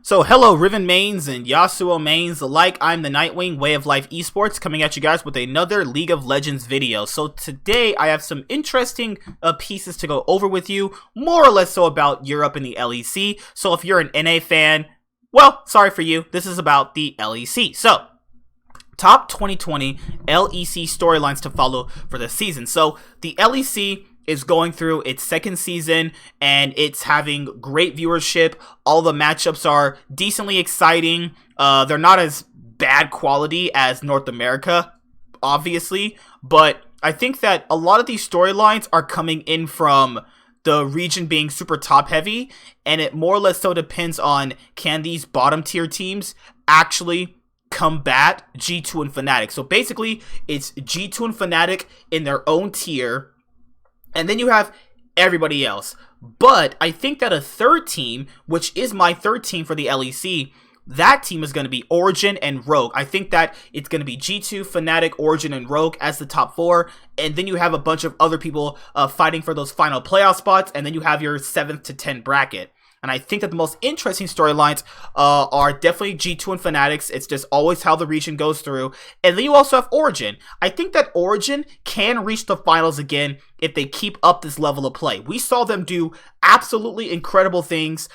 So hello Riven mains and Yasuo mains alike, I'm the Nightwing Way of Life Esports coming at you guys with another League of Legends video. So today I have some interesting pieces to go over with you, more or less so about Europe and the LEC. So if you're an NA fan, well, sorry for you, this is about the LEC. So, top 2020 LEC storylines to follow for the season. So the LEC is going through its second season and it's having great viewership. All the matchups are decently exciting. They're not as bad quality as North America, obviously, but I think that a lot of these storylines are coming in from the region being super top heavy, and it more or less so depends on can these bottom tier teams actually combat G2 and Fnatic. So basically it's G2 and Fnatic in their own tier, and then you have everybody else. But I think that a third team, which is my third team for the LEC, that team is going to be Origin and Rogue. I think that it's going to be G2, Fnatic, Origin, and Rogue as the top four. And then you have a bunch of other people fighting for those final playoff spots. And then you have your 7th to 10 bracket. And I think that the most interesting storylines are definitely G2 and Fnatic's. It's just always how the region goes through. And then you also have Origin. I think that Origin can reach the finals again if they keep up this level of play. We saw them do absolutely incredible things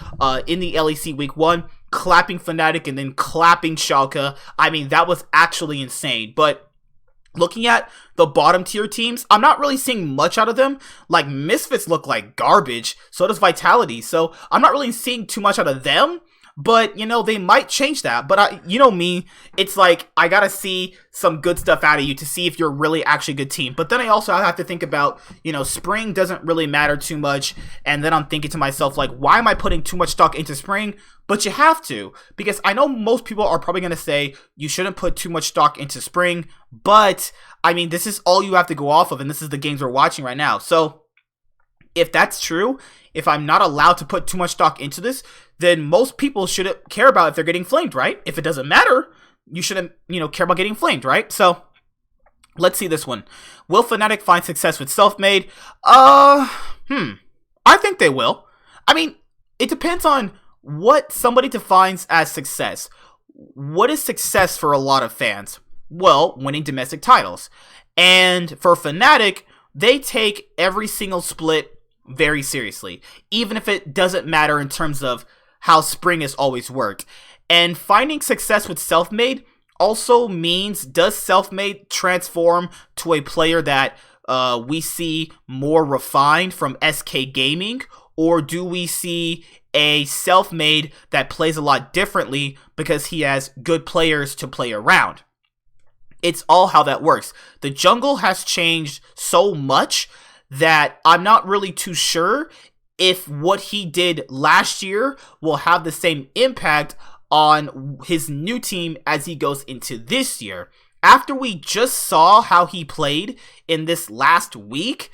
in the LEC Week 1, clapping Fnatic and then clapping Chukka. I mean, that was actually insane. But looking at the bottom tier teams, I'm not really seeing much out of them. Like, Misifts look like garbage, so does Vitality. So I'm not really seeing too much out of them, but, you know, they might change that. But, you know me, it's like, I gotta see some good stuff out of you to see if you're really actually a good team. But then I also have to think about, you know, Spring doesn't really matter too much. And then I'm thinking to myself, like, why am I putting too much stock into Spring? But you have to, because I know most people are probably going to say you shouldn't put too much stock into Spring, but I mean, this is all you have to go off of, and this is the games we're watching right now. So if that's true, if I'm not allowed to put too much stock into this, then most people shouldn't care about if they're getting flamed, right? If it doesn't matter, you shouldn't, you know, care about getting flamed, right? So let's see this one. Will Fnatic find success with self-made? I think they will. I mean, it depends on what somebody defines as success. What is success for a lot of fans? Well, winning domestic titles. And for Fnatic, they take every single split very seriously, even if it doesn't matter in terms of how Spring has always worked. And finding success with self-made also means, does self-made transform to a player that we see more refined from SK Gaming, or do we see a self-made that plays a lot differently because he has good players to play around? It's all how that works. The jungle has changed so much that I'm not really too sure if what he did last year will have the same impact on his new team as he goes into this year. After we just saw how he played in this last week,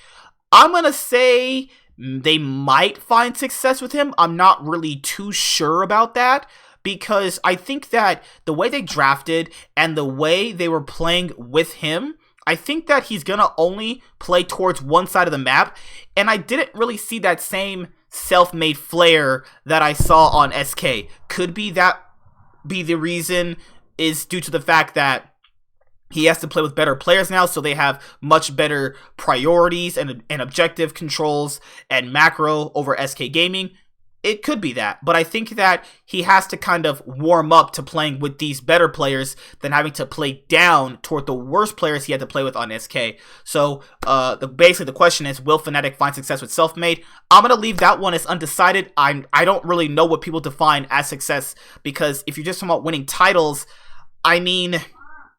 I'm gonna say they might find success with him. I'm not really too sure about that, because I think that the way they drafted and the way they were playing with him, I think that he's gonna only play towards one side of the map, and I didn't really see that same self-made flair that I saw on SK. Could be that be the reason is due to the fact that he has to play with better players now, so they have much better priorities and objective controls and macro over SK Gaming. It could be that, but I think that he has to kind of warm up to playing with these better players than having to play down toward the worst players he had to play with on SK. So basically the question is, will Fnatic find success with self-made? I'm going to leave that one as undecided. I don't really know what people define as success, because if you're just talking about winning titles, I mean,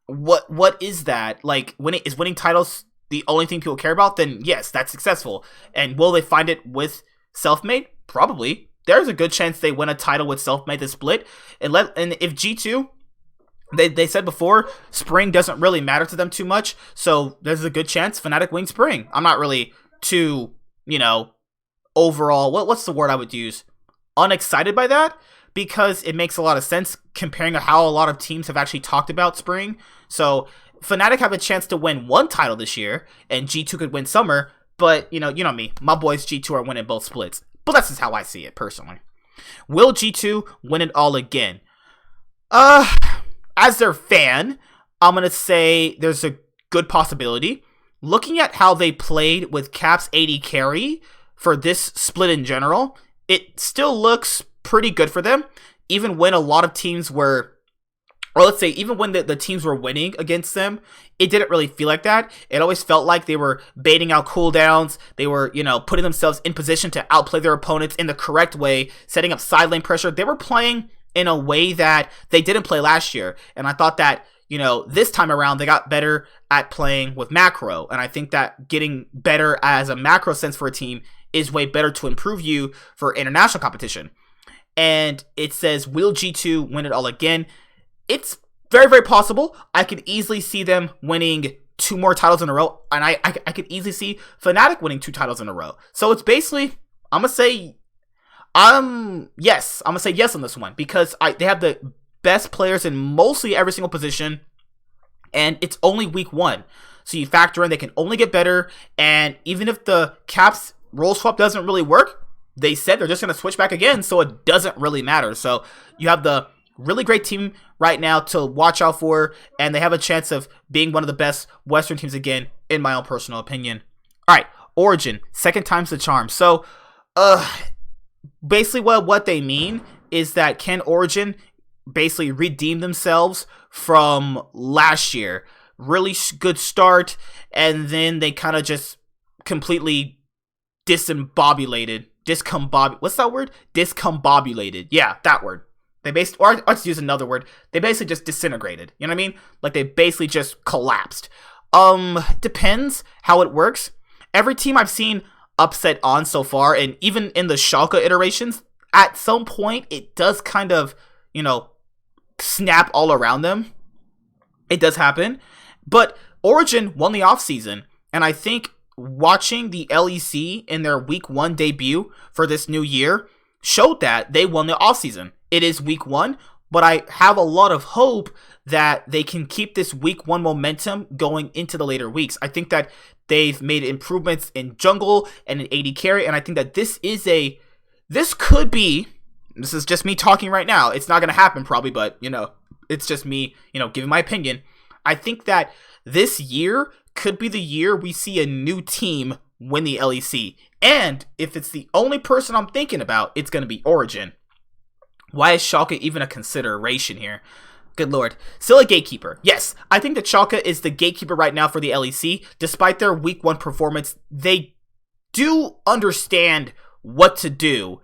what is that? Like, winning titles the only thing people care about? Then yes, that's successful. And will they find it with self-made? Probably. There's a good chance they win a title with self-made this split. And if G2, they said before, Spring doesn't really matter to them too much, so there's a good chance Fnatic wins Spring. I'm not really too, you know, overall, what's the word I would use? Unexcited by that, because it makes a lot of sense comparing to how a lot of teams have actually talked about Spring. So Fnatic have a chance to win one title this year, and G2 could win Summer, but you know me, my boys G2 are winning both splits. But that's just how I see it personally. Will G2 win it all again? As their fan, I'm going to say there's a good possibility. Looking at how they played with Cap's AD carry for this split in general, it still looks pretty good for them, even when a lot of teams were, or let's say even when the teams were winning against them, it didn't really feel like that. It always felt like they were baiting out cooldowns. They were, putting themselves in position to outplay their opponents in the correct way, setting up side lane pressure. They were playing in a way that they didn't play last year. And I thought that, this time around, they got better at playing with macro. And I think that getting better as a macro sense for a team is way better to improve you for international competition. And it says, will G2 win it all again? It's very, very possible. I could easily see them winning 2 more titles in a row. And I could easily see Fnatic winning 2 titles in a row. So it's basically, I'm going to say, yes. I'm going to say yes on this one. Because they have the best players in mostly every single position. And it's only week 1. So you factor in they can only get better. And even if the Caps role swap doesn't really work, they said they're just going to switch back again. So it doesn't really matter. So you have the really great team right now to watch out for, and they have a chance of being one of the best Western teams again, in my own personal opinion. All right, Origin, second time's the charm. So, basically what they mean is that can Origin basically redeem themselves from last year? Really good start, and then they kind of just completely discombobulated. What's that word? Discombobulated. Yeah, that word. They basically, or let's use another word. They basically just disintegrated. You know what I mean? Like they basically just collapsed. Depends how it works. Every team I've seen upset on so far, and even in the Schalke iterations, at some point it does kind of, snap all around them. It does happen. But Origin won the offseason, and I think watching the LEC in their week 1 debut for this new year showed that they won the offseason. It is week 1, but I have a lot of hope that they can keep this week 1 momentum going into the later weeks. I think that they've made improvements in jungle and in AD carry, and I think that this is just me talking right now. It's not going to happen probably, but, it's just me, giving my opinion. I think that this year could be the year we see a new team win the LEC. And if it's the only person I'm thinking about, it's going to be Origin. Why is Schalke even a consideration here? Good lord. Still a gatekeeper. Yes, I think that Schalke is the gatekeeper right now for the LEC. Despite their week 1 performance, they do understand what to do.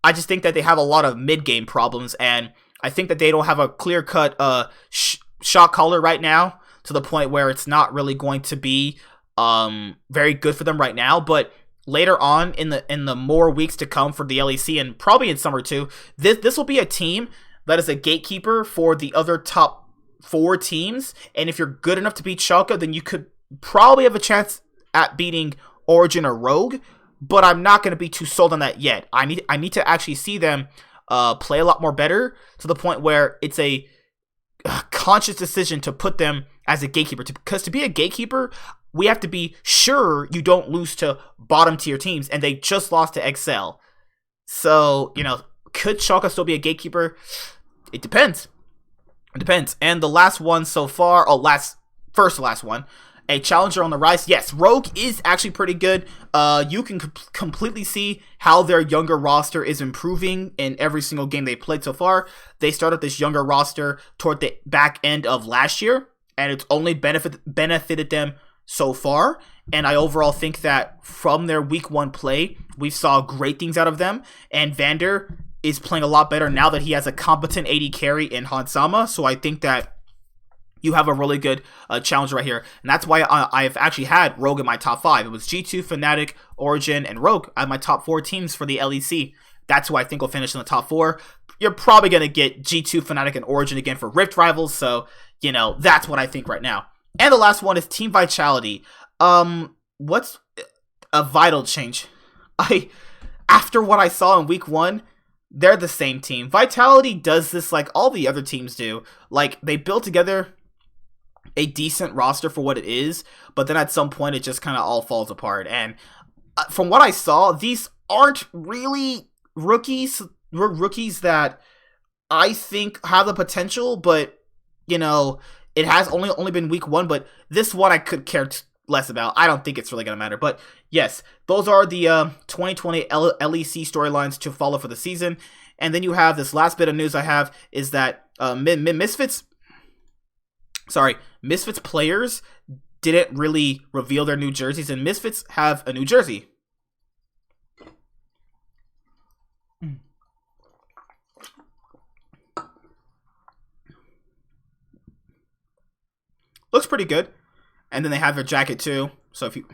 I just think that they have a lot of mid-game problems, and I think that they don't have a clear-cut shot caller right now, to the point where it's not really going to be very good for them right now. But later on in the more weeks to come for the LEC, and probably in summer too, this will be a team that is a gatekeeper for the other top 4 teams. And if you're good enough to beat Schalke, then you could probably have a chance at beating Origin or Rogue. But I'm not going to be too sold on that yet. I need to actually see them play a lot more better, to the point where it's a conscious decision to put them as a gatekeeper. Because to be a gatekeeper, we have to be sure you don't lose to bottom tier teams, and they just lost to Excel. So, could Schalke still be a gatekeeper? It depends. It depends. And the last one so far, last one, a challenger on the rise. Yes, Rogue is actually pretty good. You can completely see how their younger roster is improving in every single game they played so far. They started this younger roster toward the back end of last year, and it's only benefited them so far. And I overall think that from their week 1 play, we saw great things out of them. And Vander is playing a lot better now that he has a competent AD carry in Hansama. So I think that you have a really good challenger right here. And that's why I've actually had Rogue in my top 5. It was G2, Fnatic, Origin, and Rogue. I have my top 4 teams for the LEC. That's who I think will finish in the top 4. You're probably going to get G2, Fnatic, and Origin again for Rift Rivals. So, that's what I think right now. And the last one is Team Vitality. What's a vital change? After what I saw in week 1, they're the same team. Vitality does this like all the other teams do. Like, they build together a decent roster for what it is, but then at some point it just kind of all falls apart. And from what I saw, these aren't really rookies. rookies that I think have the potential, but you know, it has only been week 1, but this one I could care less about. I don't think it's really gonna matter. But yes, those are the 2020 LEC storylines to follow for the season. And then you have this last bit of news I have is that Misfits players didn't really reveal their new jerseys, and Misfits have a new jersey. Looks pretty good. And then they have their jacket too. So if you...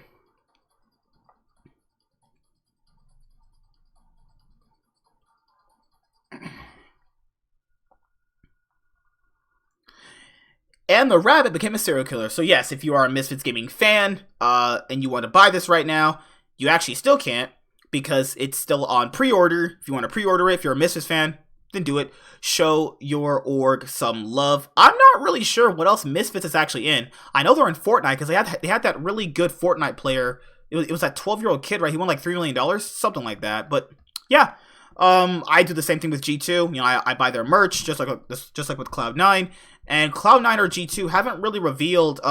And the rabbit became a serial killer. So yes, if you are a Misfits Gaming fan, and you want to buy this right now, you actually still can't, because it's still on pre-order. If you want to pre-order it, if you're a Misfits fan, then do it. Show your org some love. I'm not really sure what else Misfits is actually in. I know they're in Fortnite, because they had that really good Fortnite player. It was that 12-year-old kid, right? He won like $3 million, something like that. But yeah, I do the same thing with G2. You know, I buy their merch just like with Cloud9, and Cloud9 or G2 haven't really revealed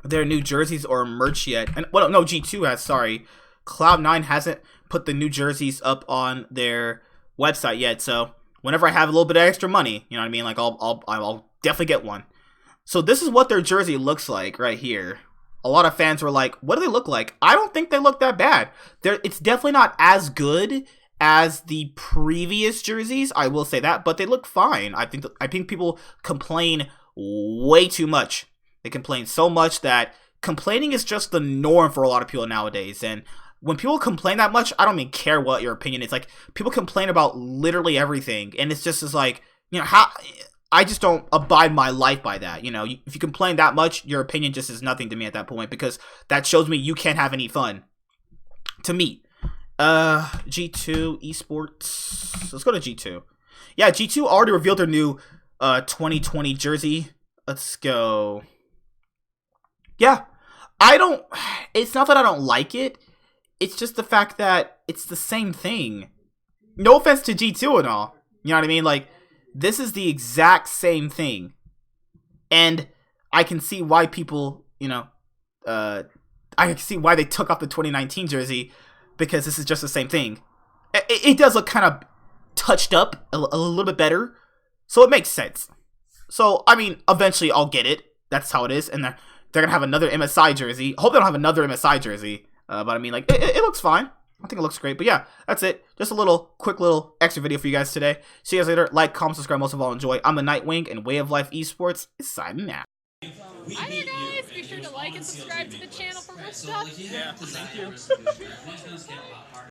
their new jerseys or merch yet. And well, no, G2 has. Sorry, Cloud9 hasn't put the new jerseys up on their website yet. So whenever I have a little bit of extra money, you know what I mean, like I'll definitely get one. So this is what their jersey looks like right here. A lot of fans were like, "What do they look like?" I don't think they look that bad. It's definitely not as good as the previous jerseys, I will say that, but they look fine. I think people complain way too much. They complain so much that complaining is just the norm for a lot of people nowadays. And when people complain that much, I don't even care what your opinion is. Like, people complain about literally everything, and it's just as like, you know, how I just don't abide my life by that. You know, if you complain that much, your opinion just is nothing to me at that point, because that shows me you can't have any fun. To me. G2 esports. Let's go to G2. Yeah, G2 already revealed their new 2020 jersey. Let's go. Yeah, it's not that I don't like it. It's just the fact that it's the same thing. No offense to G2 and all. You know what I mean? Like, this is the exact same thing. And I can see why people, you know, I can see why they took off the 2019 jersey, because this is just the same thing. It does look kind of touched up a little bit better, so it makes sense. So, I mean, eventually I'll get it. That's how it is. And they're going to have another MSI jersey. I hope they don't have another MSI jersey. But I mean, like, it looks fine. I think it looks great. But yeah, that's it. Just a quick little extra video for you guys today. See you guys later. Like, comment, subscribe, most of all, enjoy. I'm the Nightwing, and Way of Life Esports is signing out. Hi there, guys! Be sure to like and subscribe to the channel for more stuff. Yeah, thank you.